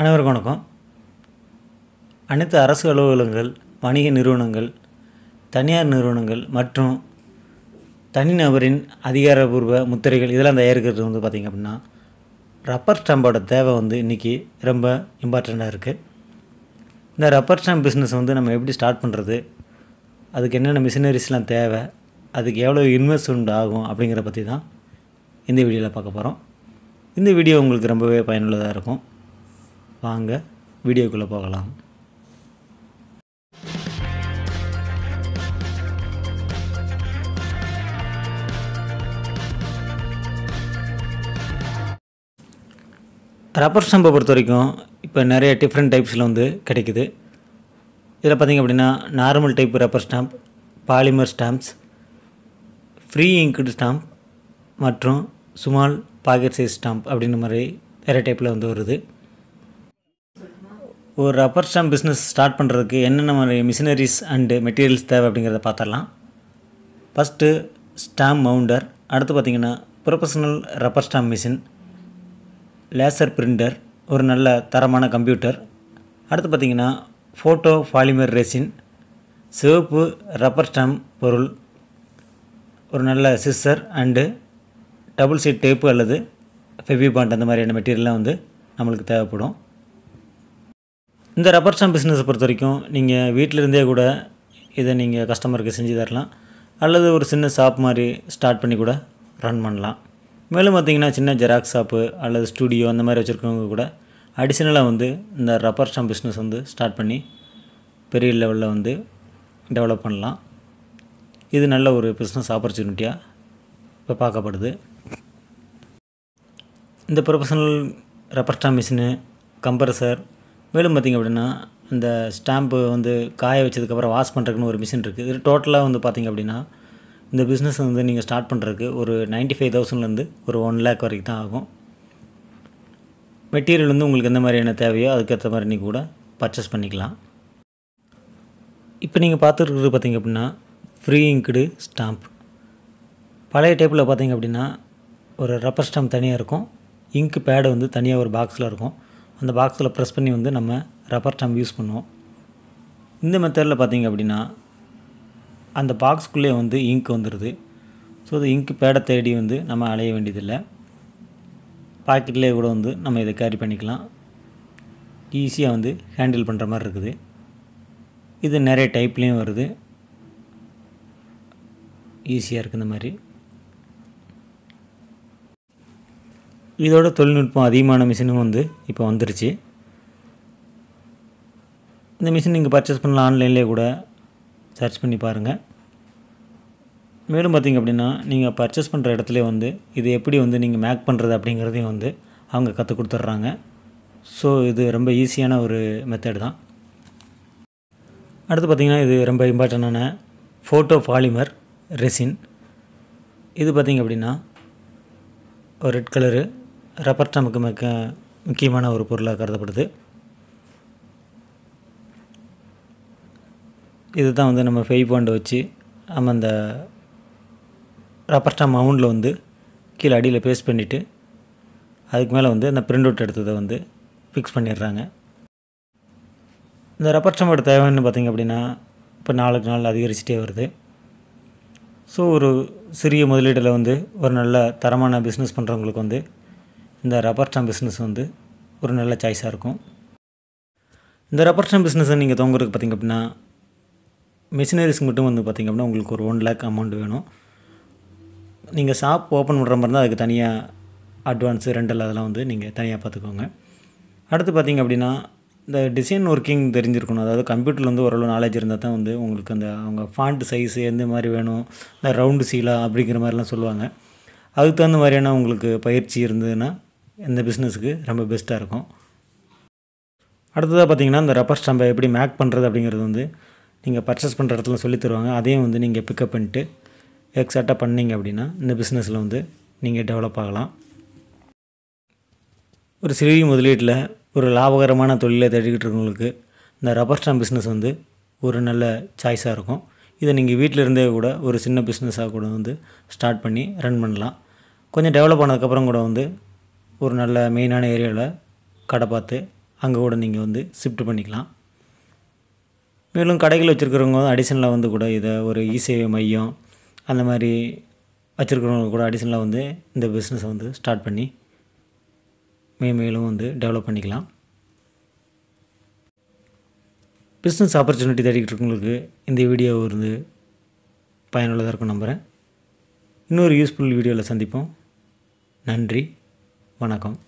அனைவருக்கும் வணக்கம். அனைத்து அரசு அலுவலகங்கள், வணிக நிறுவனங்கள், தனியார் நிறுவனங்கள் மற்றும் தனிநபரின் அதிகாரப்பூர்வ முத்திரைகள் இதெல்லாம் தயாரிக்கிறது பார்த்திங்க அப்படின்னா ரப்பர் ஸ்டாம்போட தேவை இன்றைக்கி ரொம்ப இம்பார்ட்டண்ட்டாக இருக்குது. இந்த ரப்பர் ஸ்டாம்ப் பிஸ்னஸ் நம்ம எப்படி ஸ்டார்ட் பண்ணுறது, அதுக்கு என்னென்ன மிஷினரிஸ்லாம் தேவை, அதுக்கு எவ்வளோ இன்வெஸ்ட்மெண்ட் ஆகும் அப்படிங்கிற பற்றி தான் இந்த வீடியோவில் பார்க்க போகிறோம். இந்த வீடியோ உங்களுக்கு ரொம்பவே பயனுள்ளதாக இருக்கும். வாங்க வீடியோக்குள்ளே போகலாம். ரப்பர் ஸ்டாம்பை பொறுத்த வரைக்கும் இப்போ நிறைய டிஃப்ரெண்ட் டைப்ஸில் கிடைக்குது. இதில் பார்த்திங்க அப்படின்னா normal type rubber stamp, polymer stamps, free inked stamp மற்றும் ஸ்மால் பாக்கெட் சைஸ் ஸ்டாம்ப் அப்படின்ற மாதிரி நிறைய டைப்பில் வருது. ஒரு ரப்பர் ஸ்டாம்ப் பிஸ்னஸ் ஸ்டார்ட் பண்ணுறதுக்கு என்னென்ன மாதிரி மிஷினரிஸ் அண்டு மெட்டீரியல்ஸ் தேவை அப்படிங்கிறத பார்த்துடலாம். ஃபஸ்ட்டு ஸ்டாம்ப் மவுண்டர், அடுத்து பார்த்திங்கன்னா professional rubber stamp machine, laser printer, ஒரு நல்ல தரமான கம்ப்யூட்டர், அடுத்து பார்த்திங்கன்னா ஃபோட்டோ பாலிமர் ரெசின், சிவப்பு ரப்பர் ஸ்டாம்ப் பொருள், ஒரு நல்ல scissor and double side tape அல்லது ஃபெவிபாண்ட் அந்த மாதிரியான மெட்டீரியல்லாம் நம்மளுக்கு தேவைப்படும். இந்த ரப்பர் ஸ்டாம்ப் பிஸ்னஸை பொறுத்த வரைக்கும் நீங்கள் வீட்டிலிருந்தே கூட இதை நீங்கள் கஸ்டமருக்கு செஞ்சு தரலாம், அல்லது ஒரு சின்ன ஷாப் மாதிரி ஸ்டார்ட் பண்ணி கூட ரன் பண்ணலாம். மேலும் பார்த்திங்கன்னா சின்ன ஜெராக்ஸ் ஷாப்பு அல்லது ஸ்டூடியோ அந்த மாதிரி வச்சுருக்கவங்க கூட அடிஷ்னலாக இந்த ரப்பர் ஸ்டாம்ப் பிஸ்னஸ் ஸ்டார்ட் பண்ணி பெரிய லெவலில் டெவலப் பண்ணலாம். இது நல்ல ஒரு பிஸ்னஸ் ஆப்பர்ச்சுனிட்டியாக இப்போ பார்க்கப்படுது. இந்த professional rubber stamp machine, compressor, மேலும் பார்த்திங்க அப்படின்னா இந்த ஸ்டாம்ப்பு காய வச்சதுக்கப்புறம் வாஷ் பண்ணுறதுக்குன்னு ஒரு மிஷின் இருக்குது. இது டோட்டலாக பார்த்திங்க அப்படின்னா இந்த பிஸ்னஸ் நீங்கள் ஸ்டார்ட் பண்ணுறதுக்கு ஒரு 95,000லேருந்து ஒரு 1 lakh வரைக்கும் தான் ஆகும். மெட்டீரியல் உங்களுக்கு எந்த மாதிரியான தேவையோ அதுக்கேற்ற மாதிரி நீங்கள் கூட பர்ச்சேஸ் பண்ணிக்கலாம். இப்போ நீங்கள் பார்த்துருக்குறது பார்த்திங்க அப்படின்னா ஃப்ரீ இங்க்டு ஸ்டாம்ப். பழைய டைப்பில் பார்த்திங்க அப்படின்னா ஒரு ரப்பர் ஸ்டாம்ப் தனியாக இருக்கும், இங்க் பேடு தனியாக ஒரு பாக்ஸில் இருக்கும். அந்த பாக்ஸில் ப்ரெஸ் பண்ணி நம்ம ரப்பர் ஸ்டாம்ப் யூஸ் பண்ணுவோம். இந்த மெத்தடில் பார்த்திங்க அப்படின்னா அந்த பாக்ஸ்க்குள்ளே இங்க் வந்துடுது. ஸோ அது இங்க் பேடை தேடி நம்ம அலைய வேண்டியதில்லை. பாக்கெட்லேயே கூட நம்ம இதை கேரி பண்ணிக்கலாம். ஈஸியாக ஹேண்டில் பண்ணுற மாதிரி இருக்குது. இது நிறைய டைப்லேயும் வருது, ஈஸியாக இருக்குது. இந்த மாதிரி இதோட தொழில்நுட்பம் அதிகமான மிஷினும் இப்போ வந்துருச்சு. இந்த மிஷின் நீங்கள் பர்ச்சேஸ் பண்ணலாம், ஆன்லைன்லேயே கூட சர்ச் பண்ணி பாருங்கள். மேலும் பார்த்திங்க அப்படின்னா நீங்கள் பர்ச்சேஸ் பண்ணுற இடத்துல இது எப்படி நீங்கள் மேக் பண்ணுறது அப்படிங்கிறதையும் அவங்க கற்றுக் கொடுத்துட்றாங்க. ஸோ இது ரொம்ப ஈஸியான ஒரு மெத்தட் தான். அடுத்து பார்த்திங்கன்னா இது ரொம்ப இம்பார்ட்டண்டான ஃபோட்டோ பாலிமர் ரெசின். இது பார்த்திங்க அப்படின்னா ஒரு ரெட் கலரு ரப்பர் ஸ்டாம்புக்கு முக்கியமான ஒரு பொருளாக கருதப்படுது. இது தான் நம்ம ஃபெவிபாண்ட் வச்சு நம்ம அந்த ரப்பர் ஸ்டாம்ப் மவுண்டில் கீழே அடியில் பேஸ்ட் பண்ணிவிட்டு அதுக்கு மேலே அந்த பிரிண்ட் அவுட் எடுத்ததை ஃபிக்ஸ் பண்ணிடுறாங்க. இந்த ரப்பர் ஸ்டாம்போட தேவைன்னு பார்த்திங்க அப்படின்னா இப்போ நாளுக்கு நாள் அதிகரிச்சுட்டே வருது. ஸோ ஒரு சிறிய முதலீட்டில் ஒரு நல்ல தரமான பிஸ்னஸ் பண்ணுறவங்களுக்கு இந்த ரப்பர் ஸ்டாம்ப் பிஸ்னஸ் ஒரு நல்ல சாய்ஸாக இருக்கும். இந்த ரப்பர் ஸ்டாம்ப் பிஸ்னஸை நீங்கள் துவங்குறதுக்கு பார்த்திங்க அப்படின்னா மிஷினரிஸ் மட்டும் பார்த்திங்க அப்படின்னா உங்களுக்கு ஒரு 1 lakh அமௌண்ட் வேணும். நீங்கள் ஷாப் ஓப்பன் பண்ணுற மாதிரி இருந்தால் அதுக்கு தனியாக அட்வான்ஸு, ரெண்டல் அதெல்லாம் நீங்கள் தனியாக பார்த்துக்கோங்க. அடுத்து பார்த்திங்க அப்படின்னா இந்த டிசைன் ஒர்க்கிங் தெரிஞ்சிருக்கணும். அதாவது கம்ப்யூட்டரில் ஓரளவு நாலேஜ் இருந்தால் தான் உங்களுக்கு அந்த அவங்க ஃபாண்ட் சைஸு எந்த மாதிரி வேணும், இந்த ரவுண்டு சீலா அப்படிங்கிற மாதிரிலாம் சொல்லுவாங்க. அதுக்கு தகுந்த மாதிரியான உங்களுக்கு பயிற்சி இருந்ததுன்னா இந்த பிஸ்னஸுக்கு ரொம்ப பெஸ்ட்டாக இருக்கும். அடுத்ததாக பார்த்திங்கன்னா இந்த ரப்பர் ஸ்டாம்பை எப்படி மேக் பண்ணுறது அப்படிங்கிறது நீங்கள் பர்ச்சேஸ் பண்ணுற இடத்துல சொல்லித் தருவாங்க. அதையும் நீங்கள் பிக்கப் பண்ணிட்டு எக்ஸாக்டாக பண்ணிங்க அப்படின்னா இந்த பிஸ்னஸில் நீங்கள் டெவலப் ஆகலாம். ஒரு சிறிய முதலீட்டில் ஒரு லாபகரமான தொழிலை தேடிக்கிட்டு இருக்கவங்களுக்கு இந்த ரப்பர் ஸ்டாம்ப் பிஸ்னஸ் ஒரு நல்ல சாய்ஸாக இருக்கும். இதை நீங்கள் வீட்டில் இருந்தே கூட ஒரு சின்ன பிஸ்னஸாக கூட ஸ்டார்ட் பண்ணி ரன் பண்ணலாம். கொஞ்சம் டெவலப் ஆனதுக்கப்புறம் கூட ஒரு நல்ல மெயினான ஏரியாவில் கடை பார்த்து அங்கே கூட நீங்கள் வந்து ஷிஃப்ட் பண்ணிக்கலாம். மேலும் கடைகள் வச்சுருக்கிறவங்க வந்து அடிஷனலாக வந்து கூட இதை ஒரு இசேவை மையம் அந்த மாதிரி வச்சுருக்கிறவங்க கூட அடிஷனலாக வந்து இந்த பிஸ்னஸை வந்து ஸ்டார்ட் பண்ணி மேலும் வந்து டெவலப் பண்ணிக்கலாம். பிஸ்னஸ் ஆப்பர்ச்சுனிட்டி தேடிக்கிட்டு இருக்கவங்களுக்கு இந்த வீடியோ வந்து பயனுள்ளதாக இருக்கும் நம்புகிறேன். இன்னொரு யூஸ்ஃபுல் வீடியோவில் சந்திப்போம். நன்றி, வணக்கம்.